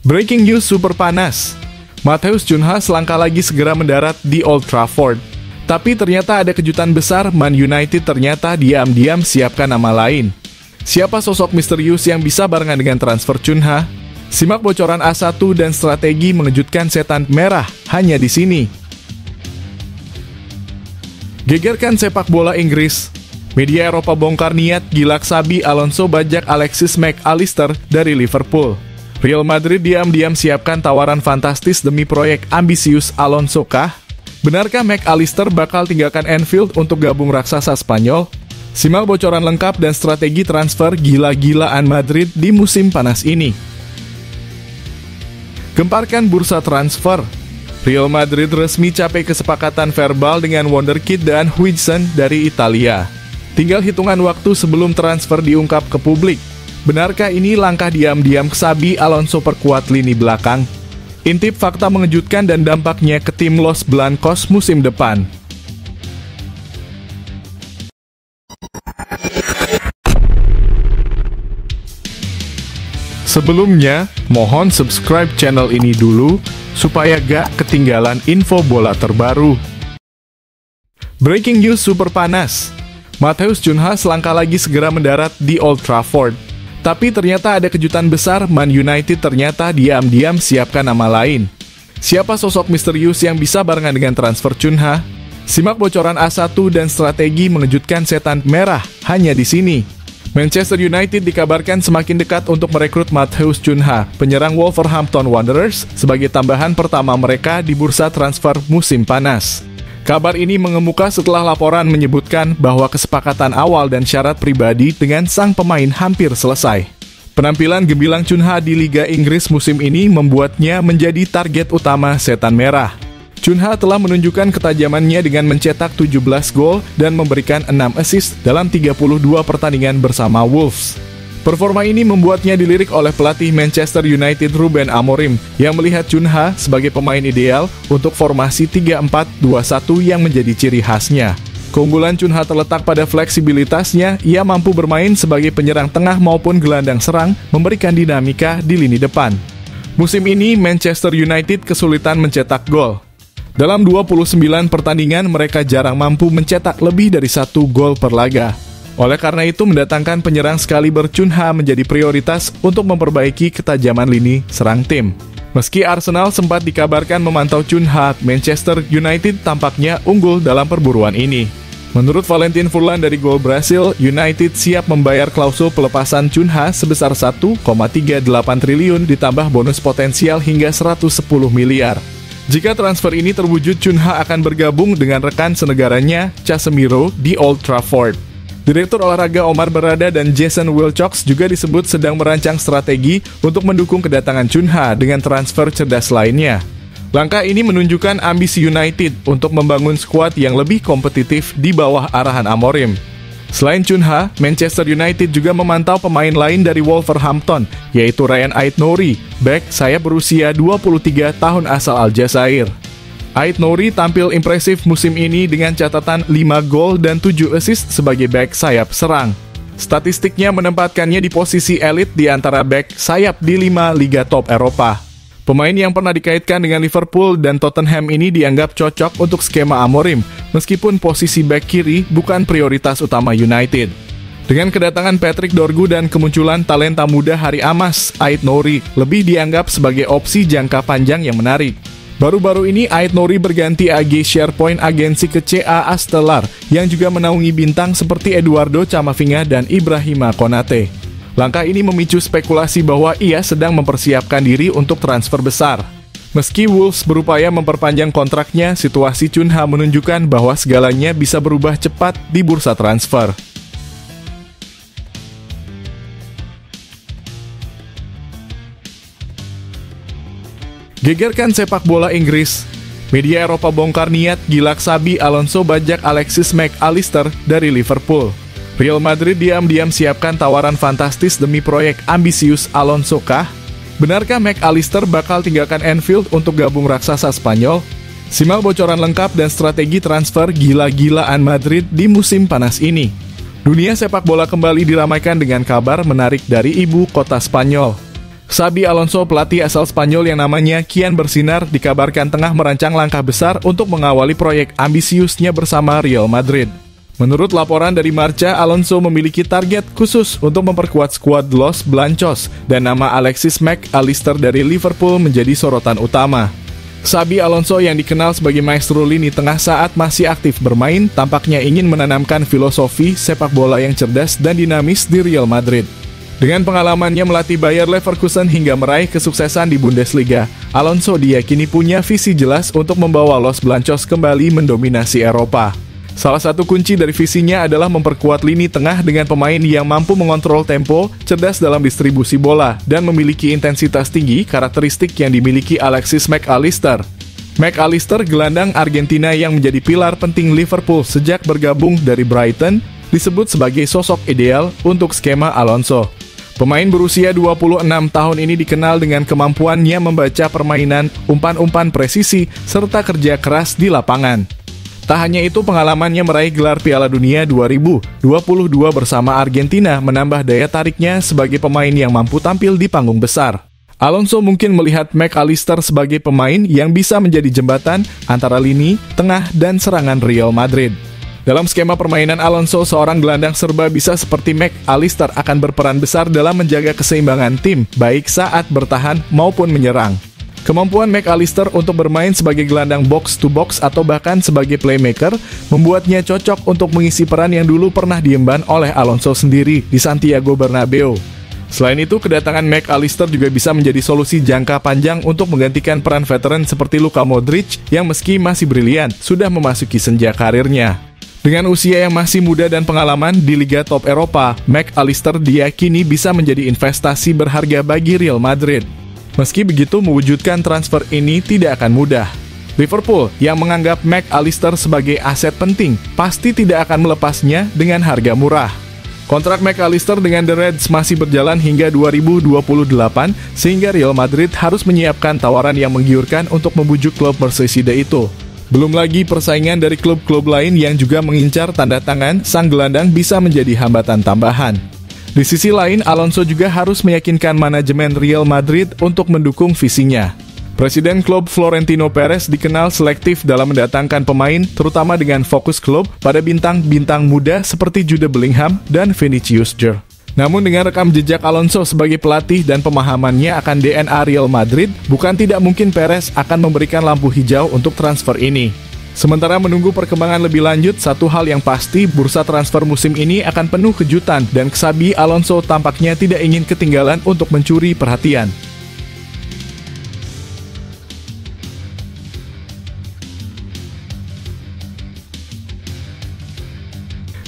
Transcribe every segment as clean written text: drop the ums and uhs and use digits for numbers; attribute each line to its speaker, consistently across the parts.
Speaker 1: Breaking news super panas. Matheus Cunha selangkah lagi segera mendarat di Old Trafford. Tapi ternyata ada kejutan besar, Man United ternyata diam-diam siapkan nama lain. Siapa sosok misterius yang bisa barengan dengan transfer Cunha? Simak bocoran A1 dan strategi mengejutkan setan merah hanya di sini. Gegerkan sepak bola Inggris. Media Eropa bongkar niat gilak sabi Alonso bajak Alexis Mac Allister dari Liverpool. Real Madrid diam-diam siapkan tawaran fantastis demi proyek ambisius Alonso kah? Benarkah Mac Allister bakal tinggalkan Anfield untuk gabung raksasa Spanyol? Simak bocoran lengkap dan strategi transfer gila-gilaan Madrid di musim panas ini. Gemparkan bursa transfer. Real Madrid resmi capai kesepakatan verbal dengan wonderkid dan Huijsen dari Italia. Tinggal hitungan waktu sebelum transfer diungkap ke publik. Benarkah ini langkah diam-diam Xabi Alonso perkuat lini belakang? Intip fakta mengejutkan dan dampaknya ke tim Los Blancos musim depan. Sebelumnya, mohon subscribe channel ini dulu, supaya gak ketinggalan info bola terbaru. Breaking news super panas. Matheus Cunha selangkah lagi segera mendarat di Old Trafford. Tapi ternyata ada kejutan besar, Man United ternyata diam-diam siapkan nama lain. Siapa sosok misterius yang bisa barengan dengan transfer Cunha? Simak bocoran A1 dan strategi mengejutkan setan merah hanya di sini. Manchester United dikabarkan semakin dekat untuk merekrut Matheus Cunha, penyerang Wolverhampton Wanderers, sebagai tambahan pertama mereka di bursa transfer musim panas. Kabar ini mengemuka setelah laporan menyebutkan bahwa kesepakatan awal dan syarat pribadi dengan sang pemain hampir selesai. Penampilan gemilang Cunha di Liga Inggris musim ini membuatnya menjadi target utama setan merah. Cunha telah menunjukkan ketajamannya dengan mencetak 17 gol dan memberikan 6 assist dalam 32 pertandingan bersama Wolves. Performa ini membuatnya dilirik oleh pelatih Manchester United Ruben Amorim yang melihat Cunha sebagai pemain ideal untuk formasi 3-4-2-1 yang menjadi ciri khasnya. Keunggulan Cunha terletak pada fleksibilitasnya, ia mampu bermain sebagai penyerang tengah maupun gelandang serang, memberikan dinamika di lini depan. Musim ini Manchester United kesulitan mencetak gol. Dalam 29 pertandingan mereka jarang mampu mencetak lebih dari 1 gol per laga. Oleh karena itu, mendatangkan penyerang sekaliber Cunha menjadi prioritas untuk memperbaiki ketajaman lini serang tim. Meski Arsenal sempat dikabarkan memantau Cunha, Manchester United tampaknya unggul dalam perburuan ini. Menurut Valentin Furlan dari Gol Brasil, United siap membayar klausul pelepasan Cunha sebesar 1,38 triliun ditambah bonus potensial hingga 110 miliar. Jika transfer ini terwujud, Cunha akan bergabung dengan rekan senegaranya, Casemiro, di Old Trafford. Direktur olahraga Omar Berrada dan Jason Wilcox juga disebut sedang merancang strategi untuk mendukung kedatangan Cunha dengan transfer cerdas lainnya. Langkah ini menunjukkan ambisi United untuk membangun skuad yang lebih kompetitif di bawah arahan Amorim. Selain Cunha, Manchester United juga memantau pemain lain dari Wolverhampton, yaitu Ryan Ait-Nouri, bek sayap berusia 23 tahun asal Aljazair. Ait-Nouri tampil impresif musim ini dengan catatan 5 gol dan 7 assist sebagai bek sayap serang. Statistiknya menempatkannya di posisi elit di antara bek sayap di 5 liga top Eropa. Pemain yang pernah dikaitkan dengan Liverpool dan Tottenham ini dianggap cocok untuk skema Amorim, meskipun posisi bek kiri bukan prioritas utama United. Dengan kedatangan Patrick Dorgu dan kemunculan talenta muda Hari Amas, Ait-Nouri lebih dianggap sebagai opsi jangka panjang yang menarik. Baru-baru ini Ait-Nouri berganti AG SharePoint agensi ke CA Astelar yang juga menaungi bintang seperti Eduardo Camavinga dan Ibrahima Konate. Langkah ini memicu spekulasi bahwa ia sedang mempersiapkan diri untuk transfer besar. Meski Wolves berupaya memperpanjang kontraknya, situasi Cunha menunjukkan bahwa segalanya bisa berubah cepat di bursa transfer. Gegerkan sepak bola Inggris. Media Eropa bongkar niat gilak sabi Alonso bajak Alexis Mac Allister dari Liverpool. Real Madrid diam-diam siapkan tawaran fantastis demi proyek ambisius Alonso kah? Benarkah Mac Allister bakal tinggalkan Anfield untuk gabung raksasa Spanyol? Simak bocoran lengkap dan strategi transfer gila-gilaan Madrid di musim panas ini. Dunia sepak bola kembali diramaikan dengan kabar menarik dari ibu kota Spanyol. Xabi Alonso, pelatih asal Spanyol yang namanya kian bersinar, dikabarkan tengah merancang langkah besar untuk mengawali proyek ambisiusnya bersama Real Madrid. Menurut laporan dari Marca, Alonso memiliki target khusus untuk memperkuat skuad Los Blancos dan nama Alexis Mac Allister dari Liverpool menjadi sorotan utama. Xabi Alonso yang dikenal sebagai maestro lini tengah saat masih aktif bermain, tampaknya ingin menanamkan filosofi sepak bola yang cerdas dan dinamis di Real Madrid. Dengan pengalamannya melatih Bayer Leverkusen hingga meraih kesuksesan di Bundesliga, Alonso diyakini punya visi jelas untuk membawa Los Blancos kembali mendominasi Eropa. Salah satu kunci dari visinya adalah memperkuat lini tengah dengan pemain yang mampu mengontrol tempo, cerdas dalam distribusi bola, dan memiliki intensitas tinggi, karakteristik yang dimiliki Alexis Mac Allister. Mac Allister, gelandang Argentina yang menjadi pilar penting Liverpool sejak bergabung dari Brighton, disebut sebagai sosok ideal untuk skema Alonso. Pemain berusia 26 tahun ini dikenal dengan kemampuannya membaca permainan, umpan-umpan presisi, serta kerja keras di lapangan. Tak hanya itu, pengalamannya meraih gelar Piala Dunia 2022 bersama Argentina menambah daya tariknya sebagai pemain yang mampu tampil di panggung besar. Alonso mungkin melihat Mac Allister sebagai pemain yang bisa menjadi jembatan antara lini, tengah, dan serangan Real Madrid. Dalam skema permainan Alonso, seorang gelandang serba bisa seperti Mac Allister akan berperan besar dalam menjaga keseimbangan tim, baik saat bertahan maupun menyerang. Kemampuan Mac Allister untuk bermain sebagai gelandang box-to-box atau bahkan sebagai playmaker membuatnya cocok untuk mengisi peran yang dulu pernah diemban oleh Alonso sendiri di Santiago Bernabeu. Selain itu, kedatangan Mac Allister juga bisa menjadi solusi jangka panjang untuk menggantikan peran veteran seperti Luka Modric yang meski masih brilian, sudah memasuki senja karirnya. Dengan usia yang masih muda dan pengalaman di Liga Top Eropa, Mac Allister diyakini bisa menjadi investasi berharga bagi Real Madrid. Meski begitu, mewujudkan transfer ini tidak akan mudah. Liverpool yang menganggap Mac Allister sebagai aset penting, pasti tidak akan melepasnya dengan harga murah. Kontrak Mac Allister dengan The Reds masih berjalan hingga 2028, sehingga Real Madrid harus menyiapkan tawaran yang menggiurkan untuk membujuk klub Merseyside itu. Belum lagi persaingan dari klub-klub lain yang juga mengincar tanda tangan, sang gelandang bisa menjadi hambatan tambahan. Di sisi lain, Alonso juga harus meyakinkan manajemen Real Madrid untuk mendukung visinya. Presiden klub Florentino Perez dikenal selektif dalam mendatangkan pemain, terutama dengan fokus klub pada bintang-bintang muda seperti Jude Bellingham dan Vinicius Junior. Namun dengan rekam jejak Alonso sebagai pelatih dan pemahamannya akan DNA Real Madrid, bukan tidak mungkin Perez akan memberikan lampu hijau untuk transfer ini. Sementara menunggu perkembangan lebih lanjut, satu hal yang pasti, bursa transfer musim ini akan penuh kejutan dan Xabi Alonso tampaknya tidak ingin ketinggalan untuk mencuri perhatian.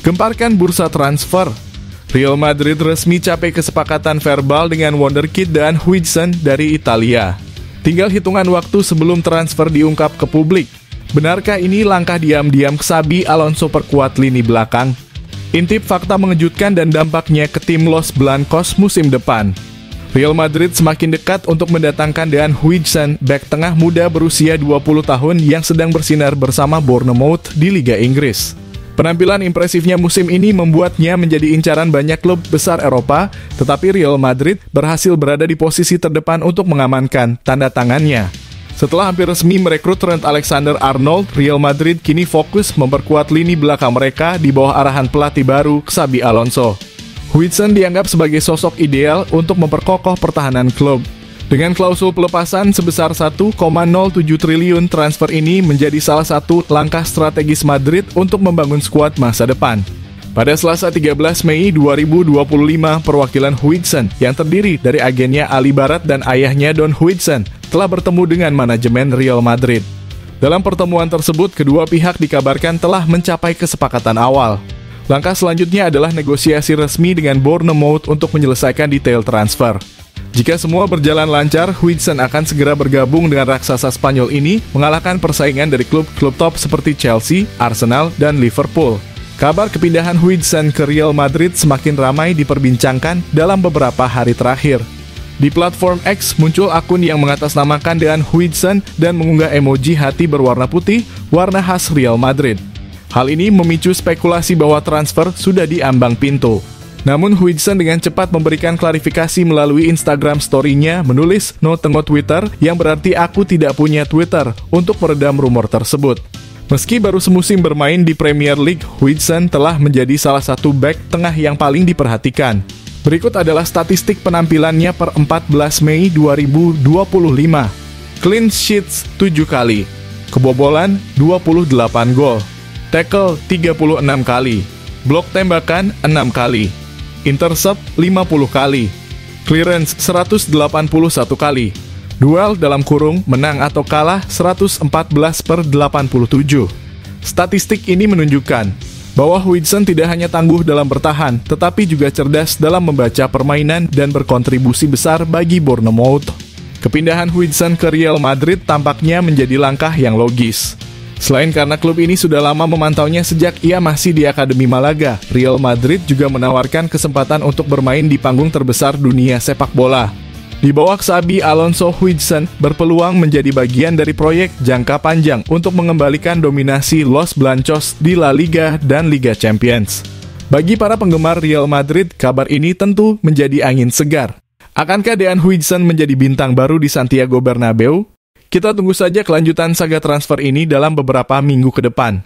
Speaker 1: Gemparkan bursa transfer. Real Madrid resmi capai kesepakatan verbal dengan wonderkid Dan Huijsen dari Italia. Tinggal hitungan waktu sebelum transfer diungkap ke publik. Benarkah ini langkah diam-diam Xabi Alonso perkuat lini belakang? Intip fakta mengejutkan dan dampaknya ke tim Los Blancos musim depan. Real Madrid semakin dekat untuk mendatangkan Dan Huijsen, bek tengah muda berusia 20 tahun yang sedang bersinar bersama Bournemouth di Liga Inggris. Penampilan impresifnya musim ini membuatnya menjadi incaran banyak klub besar Eropa, tetapi Real Madrid berhasil berada di posisi terdepan untuk mengamankan tanda tangannya. Setelah hampir resmi merekrut Trent Alexander-Arnold, Real Madrid kini fokus memperkuat lini belakang mereka di bawah arahan pelatih baru Xabi Alonso. Huijsen dianggap sebagai sosok ideal untuk memperkokoh pertahanan klub. Dengan klausul pelepasan sebesar 1,07 triliun, transfer ini menjadi salah satu langkah strategis Madrid untuk membangun skuad masa depan. Pada Selasa 13 Mei 2025, perwakilan Huijsen yang terdiri dari agennya Ali Barat dan ayahnya Don Huijsen telah bertemu dengan manajemen Real Madrid. Dalam pertemuan tersebut, kedua pihak dikabarkan telah mencapai kesepakatan awal. Langkah selanjutnya adalah negosiasi resmi dengan Bournemouth untuk menyelesaikan detail transfer. Jika semua berjalan lancar, Huijsen akan segera bergabung dengan raksasa Spanyol ini, mengalahkan persaingan dari klub-klub top seperti Chelsea, Arsenal, dan Liverpool. Kabar kepindahan Huijsen ke Real Madrid semakin ramai diperbincangkan dalam beberapa hari terakhir. Di platform X muncul akun yang mengatasnamakan Dan Huijsen dan mengunggah emoji hati berwarna putih, warna khas Real Madrid. Hal ini memicu spekulasi bahwa transfer sudah diambang pintu. Namun Huijsen dengan cepat memberikan klarifikasi melalui Instagram story-nya menulis "No tengo Twitter" yang berarti aku tidak punya Twitter untuk meredam rumor tersebut. Meski baru semusim bermain di Premier League, Huijsen telah menjadi salah satu bek tengah yang paling diperhatikan. Berikut adalah statistik penampilannya per 14 Mei 2025. Clean sheets 7 kali, kebobolan 28 gol, tackle 36 kali, blok tembakan 6 kali, intercept 50 kali, clearance 181 kali, duel dalam kurung menang atau kalah 114/87. Statistik ini menunjukkan bahwa Huijsen tidak hanya tangguh dalam bertahan, tetapi juga cerdas dalam membaca permainan dan berkontribusi besar bagi Bournemouth. Kepindahan Huijsen ke Real Madrid tampaknya menjadi langkah yang logis. Selain karena klub ini sudah lama memantaunya sejak ia masih di Akademi Malaga, Real Madrid juga menawarkan kesempatan untuk bermain di panggung terbesar dunia sepak bola. Di bawah Xabi Alonso, Huijsen berpeluang menjadi bagian dari proyek jangka panjang untuk mengembalikan dominasi Los Blancos di La Liga dan Liga Champions. Bagi para penggemar Real Madrid, kabar ini tentu menjadi angin segar. Akankah Dean Huijsen menjadi bintang baru di Santiago Bernabeu? Kita tunggu saja kelanjutan saga transfer ini dalam beberapa minggu ke depan.